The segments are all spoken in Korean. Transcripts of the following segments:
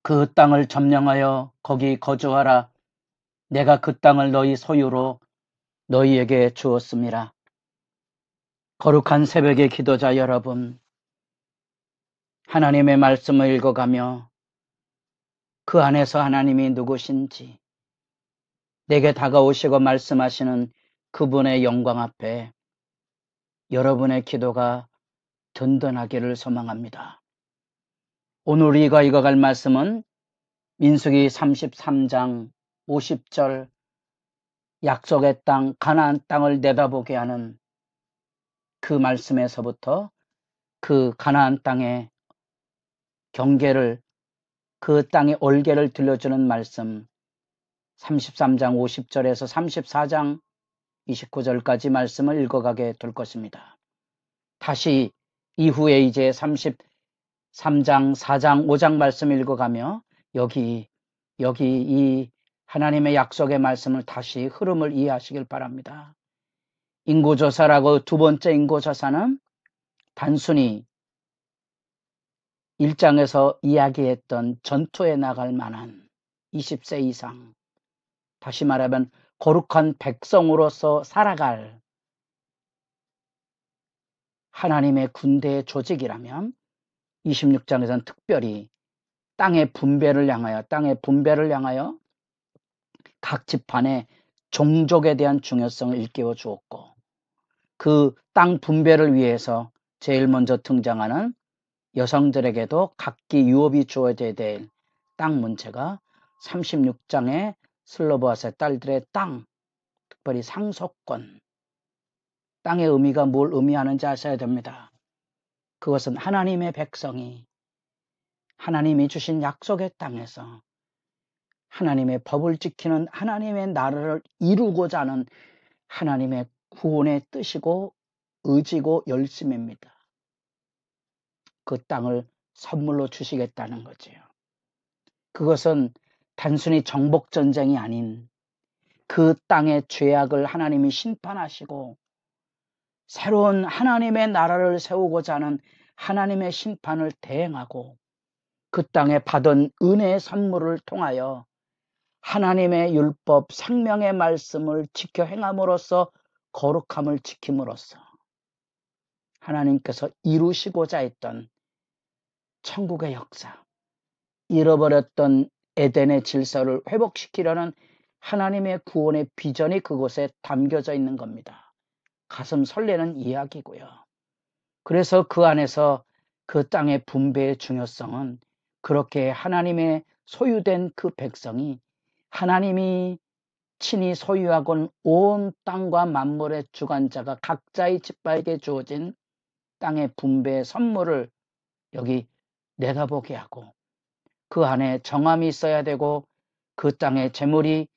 그 땅을 점령하여 거기 거주하라. 내가 그 땅을 너희 소유로 너희에게 주었음이라. 거룩한 새벽의 기도자 여러분, 하나님의 말씀을 읽어가며 그 안에서 하나님이 누구신지 내게 다가오시고 말씀하시는 그분의 영광 앞에 여러분의 기도가 든든하기를 소망합니다. 오늘 우리가 읽어갈 말씀은 민수기 33장 50절 약속의 땅 가나안 땅을 내다보게 하는 그 말씀에서부터 그 가나안 땅의 경계를 그 땅의 얼개를 들려주는 말씀 33장 50절에서 34장 29절까지 말씀을 읽어가게 될 것입니다. 다시 이후에 이제 33장 4장 5장 말씀 읽어가며 여기 이 하나님의 약속의 말씀을 다시 흐름을 이해하시길 바랍니다. 인구조사라고 두 번째 인구조사는 단순히 1장에서 이야기했던 전투에 나갈 만한 20세 이상, 다시 말하면 거룩한 백성으로서 살아갈 하나님의 군대의 조직이라면 26장에서는 특별히 땅의 분배를 향하여 각 집안의 종족에 대한 중요성을 일깨워 주었고 그 땅 분배를 위해서 제일 먼저 등장하는 여성들에게도 각기 유업이 주어져야 될 땅 문제가 36장의 슬로보아스의 딸들의 땅, 특별히 상속권, 땅의 의미가 뭘 의미하는지 아셔야 됩니다. 그것은 하나님의 백성이 하나님이 주신 약속의 땅에서 하나님의 법을 지키는 하나님의 나라를 이루고자 하는 하나님의 구원의 뜻이고 의지고 열심입니다. 그 땅을 선물로 주시겠다는 거지요. 그것은 단순히 정복전쟁이 아닌 그 땅의 죄악을 하나님이 심판하시고 새로운 하나님의 나라를 세우고자 하는 하나님의 심판을 대행하고 그 땅에 받은 은혜의 선물을 통하여 하나님의 율법 생명의 말씀을 지켜 행함으로써 거룩함을 지킴으로써 하나님께서 이루시고자 했던 천국의 역사, 잃어버렸던 에덴의 질서를 회복시키려는 하나님의 구원의 비전이 그곳에 담겨져 있는 겁니다. 가슴 설레는 이야기고요. 그래서 그 안에서 그 땅의 분배의 중요성은 그렇게 하나님의 소유된 그 백성이 하나님이 친히 소유하곤 온 땅과 만물의 주관자가 각자의 지파에게 주어진 땅의 분배의 선물을 여기 내다보게 하고 그 안에 정함이 있어야 되고 그 땅의 재물이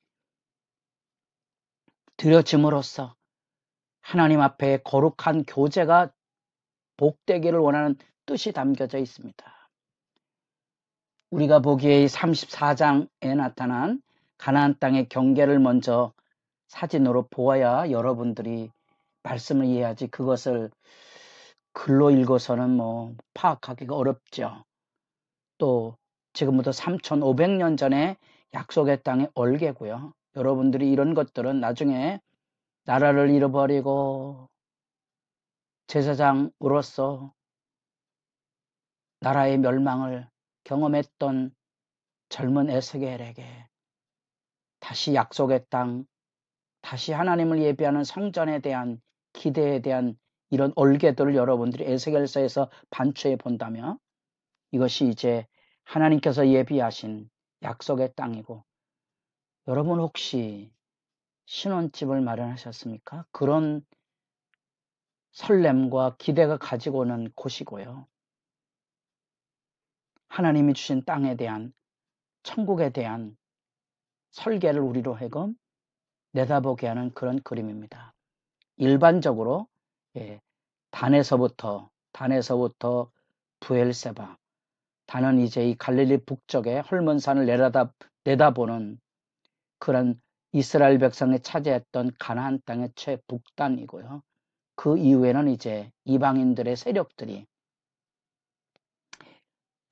드려짐으로써 하나님 앞에 거룩한 교제가 복되기를 원하는 뜻이 담겨져 있습니다. 우리가 보기에 34장에 나타난 가나안 땅의 경계를 먼저 사진으로 보아야 여러분들이 말씀을 이해하지 그것을 글로 읽어서는 파악하기가 어렵죠. 또 지금부터 3500년 전에 약속의 땅의 얼개고요. 여러분들이 이런 것들은 나중에 나라를 잃어버리고 제사장으로서 나라의 멸망을 경험했던 젊은 에스겔에게 다시 약속의 땅, 다시 하나님을 예비하는 성전에 대한 기대에 대한 이런 얼개들을 여러분들이 에스겔서에서 반추해 본다면 이것이 이제 하나님께서 예비하신 약속의 땅이고 여러분 혹시 신혼집을 마련하셨습니까? 그런 설렘과 기대가 가지고 오는 곳이고요. 하나님이 주신 땅에 대한 천국에 대한 설계를 우리로 하여금 내다보게 하는 그런 그림입니다. 일반적으로 단에서부터 부엘세바, 단은 이제 이 갈릴리 북쪽의 헐몬산을 내다보는 그런 이스라엘 백성이 차지했던 가나안 땅의 최북단이고요. 그 이후에는 이제 이방인들의 세력들이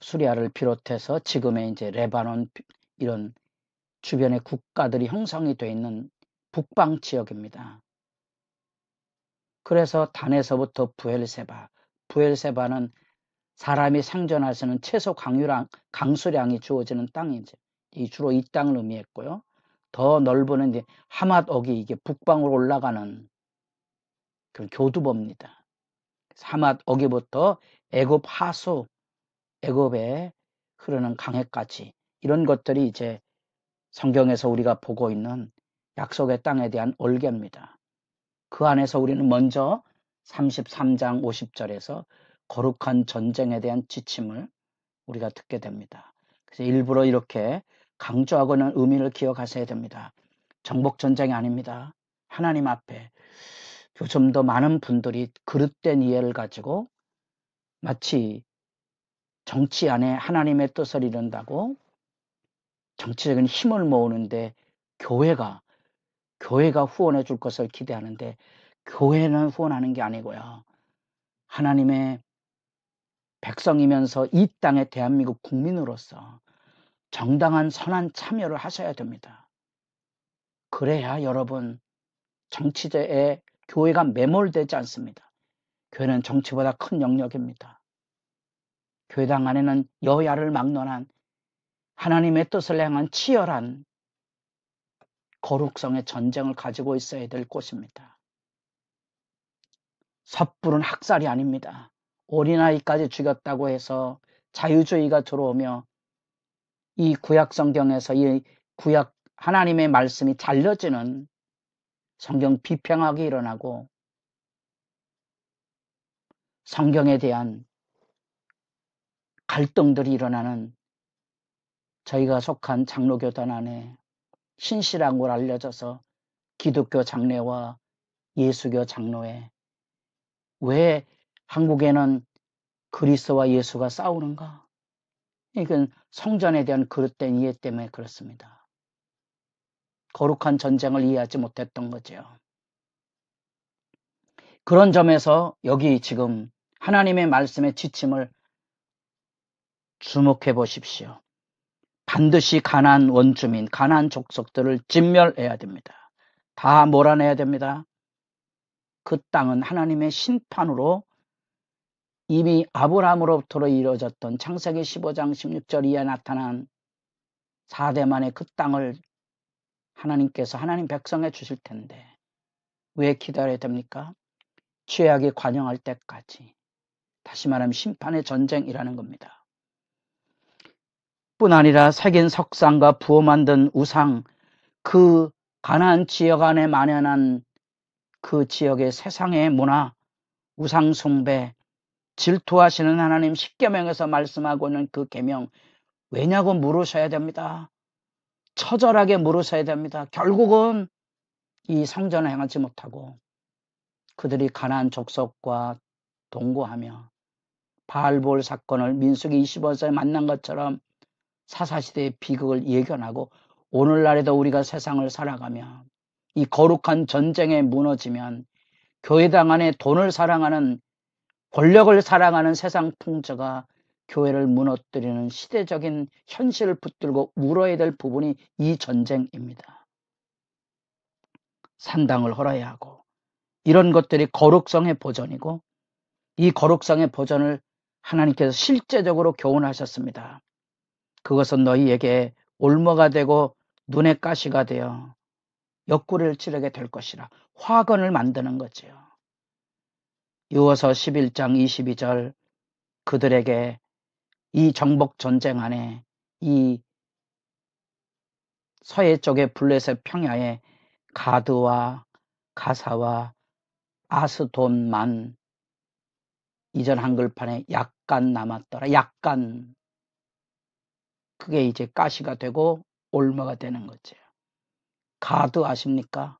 수리아를 비롯해서 지금의 이제 레바논 이런 주변의 국가들이 형성이 되어 있는 북방 지역입니다. 그래서 단에서부터 부엘세바는 사람이 생존할 수 있는 최소 강수량이 주어지는 땅이죠. 주로 이 땅을 의미했고요. 더 넓은 이제 하맛옥이 이게 북방으로 올라가는 그 교두보입니다. 하맛옥이부터 애굽 하수, 애굽에 흐르는 강에까지 이런 것들이 이제 성경에서 우리가 보고 있는 약속의 땅에 대한 올개입니다. 그 안에서 우리는 먼저 33장 50절에서 거룩한 전쟁에 대한 지침을 우리가 듣게 됩니다. 그래서 일부러 이렇게 강조하고는 의미를 기억하셔야 됩니다. 정복전쟁이 아닙니다. 하나님 앞에 요즘도 많은 분들이 그릇된 이해를 가지고 마치 정치 안에 하나님의 뜻을 이룬다고 정치적인 힘을 모으는데 교회가 후원해 줄 것을 기대하는데 교회는 후원하는 게 아니고요. 하나님의 백성이면서 이 땅의 대한민국 국민으로서 정당한 선한 참여를 하셔야 됩니다. 그래야 여러분 정치제에 교회가 매몰되지 않습니다. 교회는 정치보다 큰 영역입니다. 교회당 안에는 여야를 막론한 하나님의 뜻을 향한 치열한 거룩성의 전쟁을 가지고 있어야 될 곳입니다. 섣부른 학살이 아닙니다. 어린아이까지 죽였다고 해서 자유주의가 들어오며 이 구약 성경에서 이 구약 하나님의 말씀이 잘려지는 성경 비평하기 일어나고 성경에 대한 갈등들이 일어나는 저희가 속한 장로교단 안에 신실한 알려져서 기독교 장례와 예수교 장로회 왜 한국에는 그리스도와 예수가 싸우는가? 이건 성전에 대한 그릇된 이해 때문에 그렇습니다. 거룩한 전쟁을 이해하지 못했던 거죠. 그런 점에서 여기 지금 하나님의 말씀의 지침을 주목해 보십시오. 반드시 가나안 원주민, 가나안 족속들을 진멸해야 됩니다. 다 몰아내야 됩니다. 그 땅은 하나님의 심판으로 이미 아브라함으로부터 이루어졌던 창세기 15장 16절 이하에 나타난 4대만의 그 땅을 하나님께서 하나님 백성에 주실 텐데 왜 기다려야 됩니까? 죄악이 관영할 때까지. 다시 말하면 심판의 전쟁이라는 겁니다. 뿐 아니라 새긴 석상과 부어 만든 우상, 그 가나안 지역 안에 만연한 그 지역의 세상의 문화, 우상 숭배, 질투하시는 하나님 십계명에서 말씀하고 있는 그 계명 왜냐고 물으셔야 됩니다. 처절하게 물으셔야 됩니다. 결국은 이 성전을 행하지 못하고 그들이 가나안 족속과 동거하며 바알볼 사건을 민수기 25절에 만난 것처럼 사사시대의 비극을 예견하고 오늘날에도 우리가 세상을 살아가며 이 거룩한 전쟁에 무너지면 교회당 안에 돈을 사랑하는 권력을 사랑하는 세상 풍조가 교회를 무너뜨리는 시대적인 현실을 붙들고 울어야 될 부분이 이 전쟁입니다. 산당을 헐어야 하고 이런 것들이 거룩성의 보전이고 이 거룩성의 보전을 하나님께서 실제적으로 교훈하셨습니다. 그것은 너희에게 올무가 되고 눈의 가시가 되어 옆구리를 찌르게 될 것이라 화근을 만드는 거지요. 유어서 11장 22절 그들에게 이 정복 전쟁 안에 이 서해 쪽의 블레셋 평야에 가드와 가사와 아스돈만 이전 한글판에 약간 남았더라. 약간 그게 이제 가시가 되고 올무가 되는 거죠. 가드 아십니까?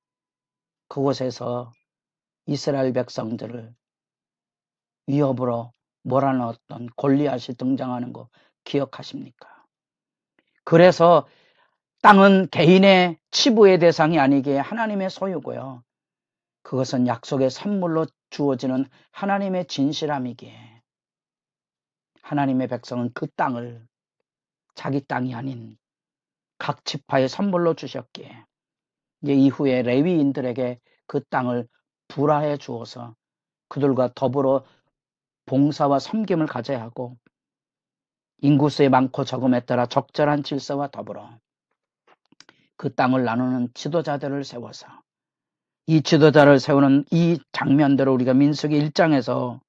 그곳에서 이스라엘 백성들을 위협으로 몰아넣었던 골리앗이 등장하는 거 기억하십니까? 그래서 땅은 개인의 치부의 대상이 아니기에 하나님의 소유고요. 그것은 약속의 선물로 주어지는 하나님의 진실함이기에 하나님의 백성은 그 땅을 자기 땅이 아닌 각 지파의 선물로 주셨기에 이제 이후에 레위인들에게 그 땅을 불화해 주어서 그들과 더불어 봉사와 섬김을 가져야 하고 인구수의 많고 적음에 따라 적절한 질서와 더불어 그 땅을 나누는 지도자들을 세워서 이 지도자를 세우는 이 장면대로 우리가 민수기 1장에서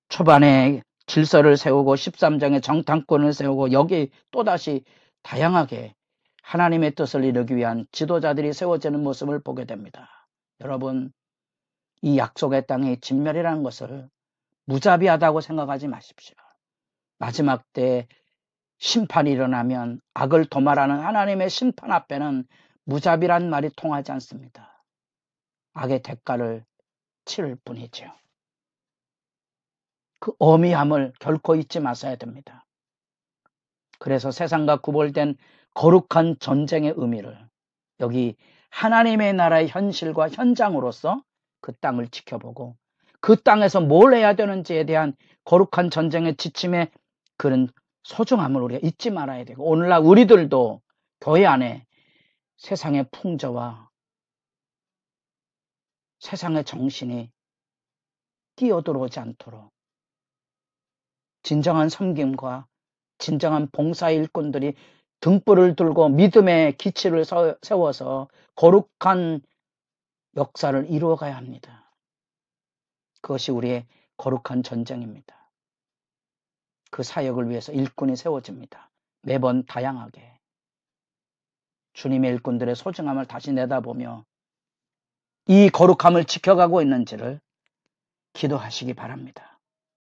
초반에 질서를 세우고 13장에 정탐꾼을 세우고 여기 또다시 다양하게 하나님의 뜻을 이루기 위한 지도자들이 세워지는 모습을 보게 됩니다. 여러분, 이 약속의 땅의 진멸이라는 것을 무자비하다고 생각하지 마십시오. 마지막 때 심판이 일어나면 악을 도말하는 하나님의 심판 앞에는 무자비란 말이 통하지 않습니다. 악의 대가를 치를 뿐이죠. 그 어미함을 결코 잊지 마셔야 됩니다. 그래서 세상과 구별된 거룩한 전쟁의 의미를 여기 하나님의 나라의 현실과 현장으로서 그 땅을 지켜보고 그 땅에서 뭘 해야 되는지에 대한 거룩한 전쟁의 지침에 그런 소중함을 우리가 잊지 말아야 되고 오늘날 우리들도 교회 안에 세상의 풍조와 세상의 정신이 뛰어들어오지 않도록 진정한 섬김과 진정한 봉사 일꾼들이 등불을 들고 믿음의 기치를 세워서 거룩한 역사를 이루어가야 합니다. 그것이 우리의 거룩한 전쟁입니다. 그 사역을 위해서 일꾼이 세워집니다. 매번 다양하게 주님의 일꾼들의 소중함을 다시 내다보며 이 거룩함을 지켜가고 있는지를 기도하시기 바랍니다.